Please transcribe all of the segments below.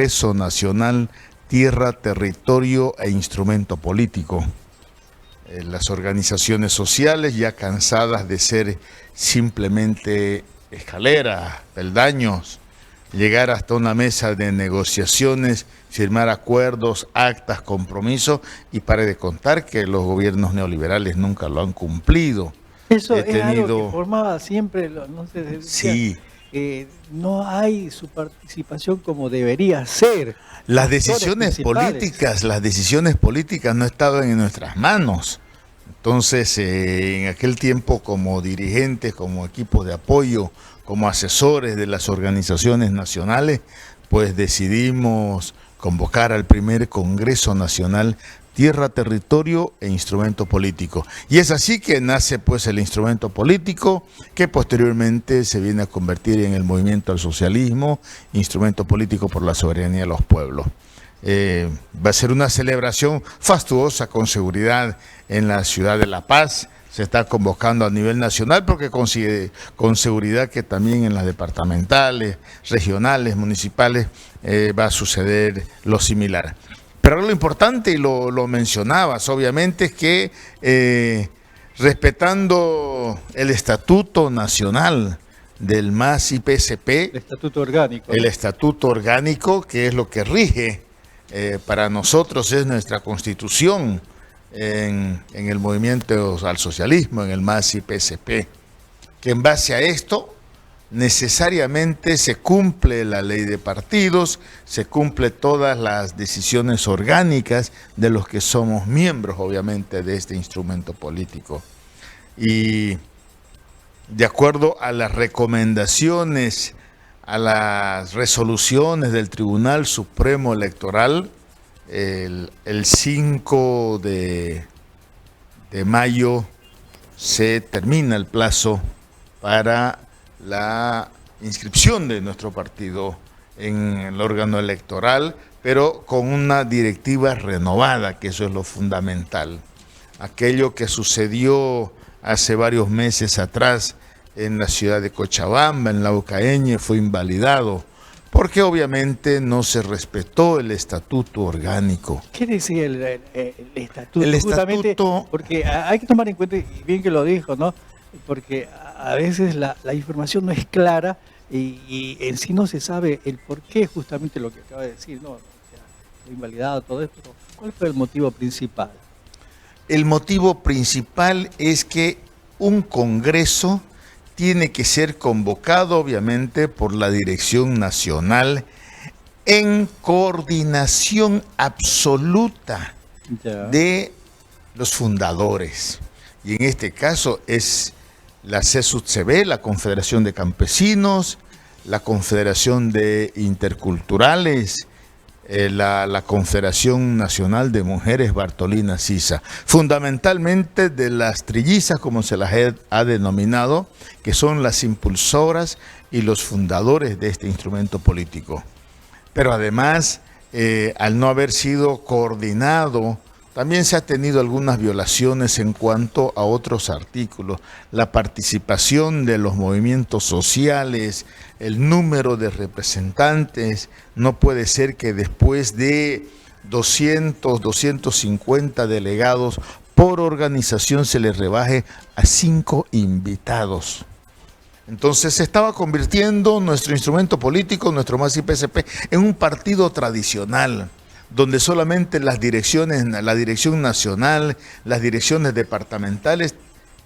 Congreso Nacional, Tierra, Territorio e Instrumento Político. Las organizaciones sociales, ya cansadas de ser simplemente escaleras, peldaños, llegar hasta una mesa de negociaciones, firmar acuerdos, actas, compromisos, y pare de contar que los gobiernos neoliberales nunca lo han cumplido. Eso es algo que formaba siempre, no se decía, sí. No hay su participación como debería ser. Las decisiones políticas no estaban en nuestras manos. Entonces, en aquel tiempo, como dirigentes, como equipos de apoyo, como asesores de las organizaciones nacionales, pues decidimos convocar al primer Congreso Nacional Tierra, Territorio e Instrumento Político. Y es así que nace pues el instrumento político, que posteriormente se viene a convertir en el movimiento al socialismo, instrumento político por la soberanía de los pueblos. Va a ser una celebración fastuosa, con seguridad, en la ciudad de La Paz. Se está convocando a nivel nacional, porque consigue con seguridad que también en las departamentales, regionales, municipales, va a suceder lo similar. Pero lo importante, y lo mencionabas, obviamente, es que respetando el Estatuto Nacional del MAS-IPSP, el Estatuto Orgánico, que es lo que rige para nosotros, es nuestra Constitución en el movimiento al socialismo, en el MAS-IPSP, que en base a esto necesariamente se cumple la ley de partidos, se cumple todas las decisiones orgánicas de los que somos miembros, obviamente, de este instrumento político. Y de acuerdo a las recomendaciones, a las resoluciones del Tribunal Supremo Electoral, el 5 de mayo se termina el plazo para la inscripción de nuestro partido en el órgano electoral, pero con una directiva renovada, que eso es lo fundamental. Aquello que sucedió hace varios meses atrás en la ciudad de Cochabamba, en Laucaeñe, fue invalidado, porque obviamente no se respetó el estatuto orgánico. ¿Qué decía el estatuto? El estatuto, porque hay que tomar en cuenta, y bien que lo dijo, ¿no? Porque a veces la información no es clara y en sí no se sabe el por qué, justamente lo que acaba de decir, ¿no? O sea, invalidado todo esto. ¿Cuál fue el motivo principal? El motivo principal es que un congreso tiene que ser convocado, obviamente, por la Dirección Nacional en coordinación absoluta de los fundadores. Y en este caso es la CSUTCB, la Confederación de Campesinos, la Confederación de Interculturales, la Confederación Nacional de Mujeres Bartolina Sisa, fundamentalmente de las trillizas, como se las ha denominado, que son las impulsoras y los fundadores de este instrumento político. Pero además, al no haber sido coordinado, también se ha tenido algunas violaciones en cuanto a otros artículos, la participación de los movimientos sociales, el número de representantes. No puede ser que después de 200, 250 delegados por organización se les rebaje a 5 invitados. Entonces se estaba convirtiendo nuestro instrumento político, nuestro MAS-IPSP, en un partido tradicional, donde solamente las direcciones, la dirección nacional, las direcciones departamentales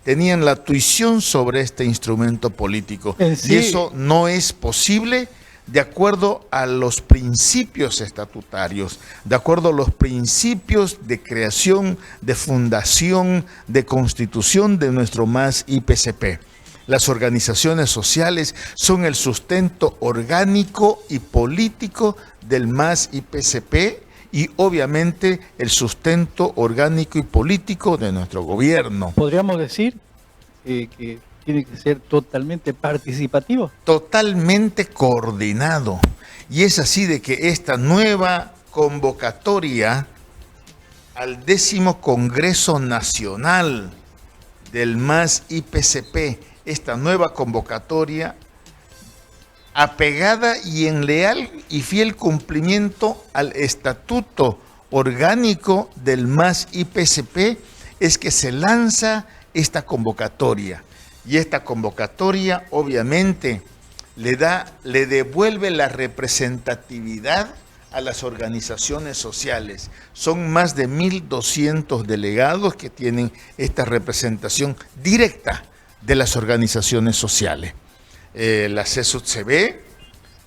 tenían la tuición sobre este instrumento político. Sí. Y eso no es posible de acuerdo a los principios estatutarios, de acuerdo a los principios de creación, de fundación, de constitución de nuestro MAS-IPSP. Las organizaciones sociales son el sustento orgánico y político del MAS-IPSP, y obviamente el sustento orgánico y político de nuestro gobierno. ¿Podríamos decir que tiene que ser totalmente participativo? Totalmente coordinado. Y es así de que esta nueva convocatoria al 10º Congreso Nacional del MAS-IPSP, esta nueva convocatoria apegada y en leal y fiel cumplimiento al estatuto orgánico del MAS IPCP, es que se lanza esta convocatoria. Y esta convocatoria obviamente le devuelve la representatividad a las organizaciones sociales. Son más de 1.200 delegados que tienen esta representación directa de las organizaciones sociales. La CESUTCB,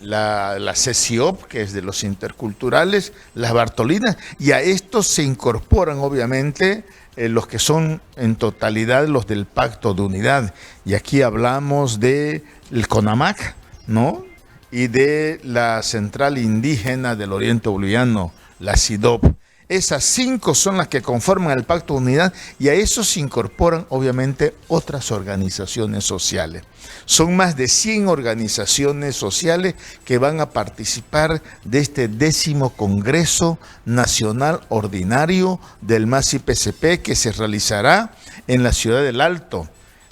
la CECIOP, que es de los interculturales, las Bartolinas, y a estos se incorporan obviamente los que son en totalidad los del Pacto de Unidad. Y aquí hablamos del CONAMAC, ¿no? Y de la Central Indígena del Oriente Boliviano, la CIDOP. Esas 5 son las que conforman el Pacto de Unidad y a eso se incorporan obviamente otras organizaciones sociales. Son más de 100 organizaciones sociales que van a participar de este 10º Congreso Nacional Ordinario del MAS IPCP que se realizará en la ciudad del Alto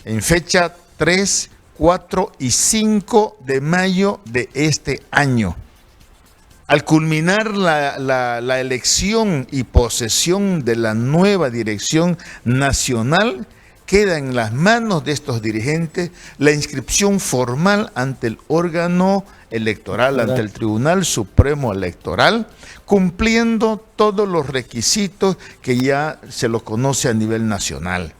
en fecha 3, 4 y 5 de mayo de este año. Al culminar la elección y posesión de la nueva dirección nacional, queda en las manos de estos dirigentes la inscripción formal ante el órgano electoral, ante el Tribunal Supremo Electoral, cumpliendo todos los requisitos que ya se lo conoce a nivel nacional.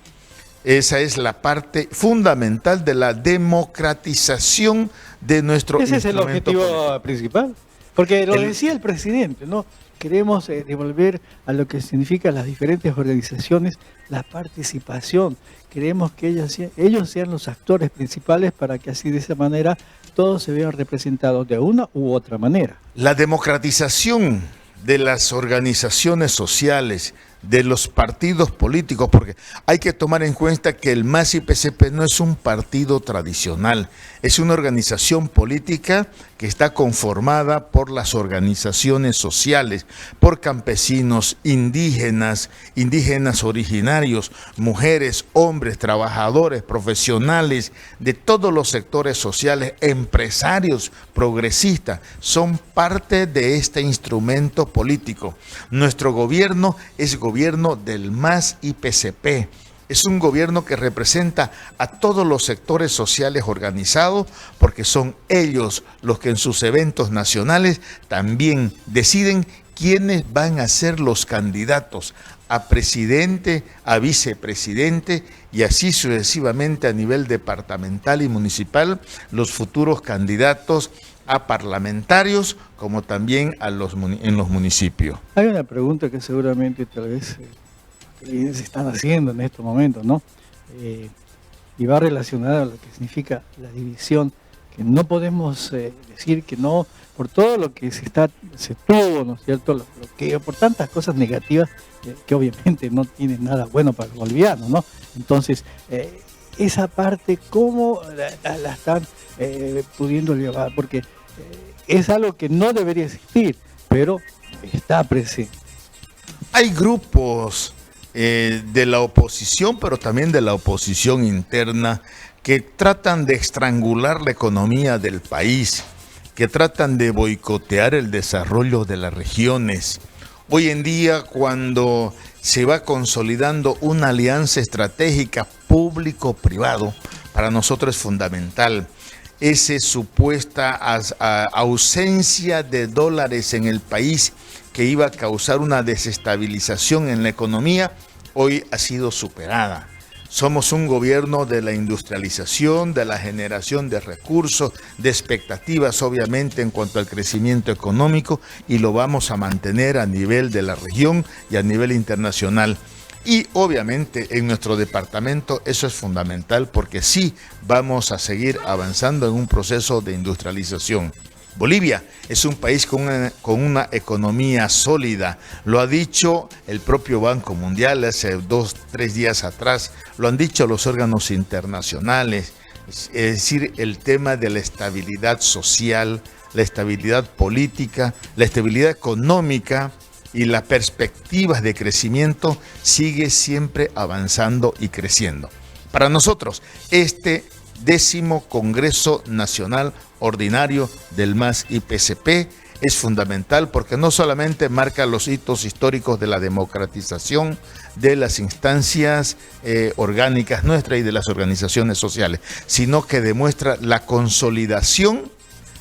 Esa es la parte fundamental de la democratización de nuestro instrumento. Ese es el objetivo político principal. Porque lo decía el presidente, ¿no? Queremos devolver a lo que significan las diferentes organizaciones la participación. Queremos que ellos sean los actores principales para que así de esa manera todos se vean representados de una u otra manera. La democratización de las organizaciones sociales, de los partidos políticos, porque hay que tomar en cuenta que el MAS IPCP no es un partido tradicional, es una organización política que está conformada por las organizaciones sociales, por campesinos, indígenas originarios, mujeres, hombres, trabajadores, profesionales, de todos los sectores sociales, empresarios, progresistas, son parte de este instrumento político. Nuestro gobierno es gobierno del MAS IPCP. Es un gobierno que representa a todos los sectores sociales organizados porque son ellos los que en sus eventos nacionales también deciden quiénes van a ser los candidatos a presidente, a vicepresidente y así sucesivamente a nivel departamental y municipal, los futuros candidatos a parlamentarios como también en los municipios. Hay una pregunta que seguramente tal vez se están haciendo en estos momentos, ¿no? Y va relacionada a lo que significa la división, que no podemos decir que no, por todo lo que se tuvo, ¿no es cierto? Por tantas cosas negativas que obviamente no tienen nada bueno para los bolivianos, ¿no? Entonces, esa parte, ¿cómo la están pudiendo llevar? Porque es algo que no debería existir, pero está presente. Hay grupos de la oposición, pero también de la oposición interna, que tratan de estrangular la economía del país, que tratan de boicotear el desarrollo de las regiones. Hoy en día, cuando se va consolidando una alianza estratégica público-privado, para nosotros es fundamental. Esa supuesta ausencia de dólares en el país que iba a causar una desestabilización en la economía, hoy ha sido superada. Somos un gobierno de la industrialización, de la generación de recursos, de expectativas obviamente en cuanto al crecimiento económico y lo vamos a mantener a nivel de la región y a nivel internacional. Y obviamente en nuestro departamento eso es fundamental porque sí vamos a seguir avanzando en un proceso de industrialización. Bolivia es un país con una economía sólida, lo ha dicho el propio Banco Mundial hace 2-3 días atrás, lo han dicho los órganos internacionales, es decir, el tema de la estabilidad social, la estabilidad política, la estabilidad económica y las perspectivas de crecimiento sigue siempre avanzando y creciendo. Para nosotros, este 10º Congreso Nacional ordinario del MAS y PCP. Es fundamental porque no solamente marca los hitos históricos de la democratización de las instancias orgánicas nuestras y de las organizaciones sociales, sino que demuestra la consolidación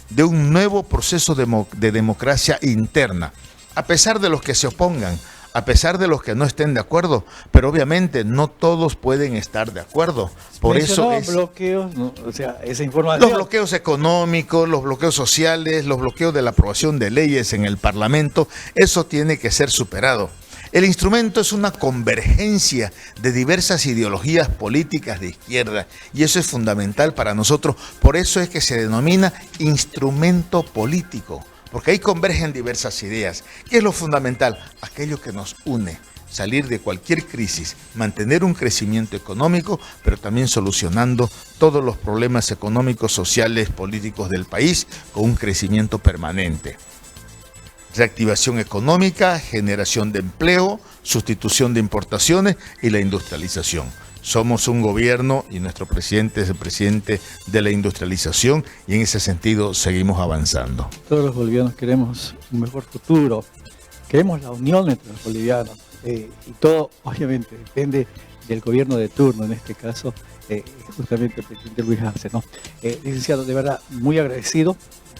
de un nuevo proceso de democracia interna, a pesar de los que se opongan, a pesar de los que no estén de acuerdo, pero obviamente no todos pueden estar de acuerdo. Por eso es bloqueos, ¿no? O sea, esa información. Los bloqueos económicos, los bloqueos sociales, los bloqueos de la aprobación de leyes en el Parlamento, eso tiene que ser superado. El instrumento es una convergencia de diversas ideologías políticas de izquierda y eso es fundamental para nosotros. Por eso es que se denomina instrumento político, porque ahí convergen diversas ideas. ¿Qué es lo fundamental? Aquello que nos une. Salir de cualquier crisis, mantener un crecimiento económico, pero también solucionando todos los problemas económicos, sociales, políticos del país con un crecimiento permanente. Reactivación económica, generación de empleo, sustitución de importaciones y la industrialización. Somos un gobierno y nuestro presidente es el presidente de la industrialización y en ese sentido seguimos avanzando. Todos los bolivianos queremos un mejor futuro, queremos la unión entre los bolivianos. Y todo obviamente depende del gobierno de turno, en este caso justamente el presidente Luis Arce, ¿no? Licenciado, de verdad muy agradecido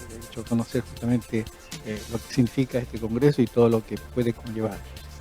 de hecho conocer justamente lo que significa este congreso y todo lo que puede conllevar.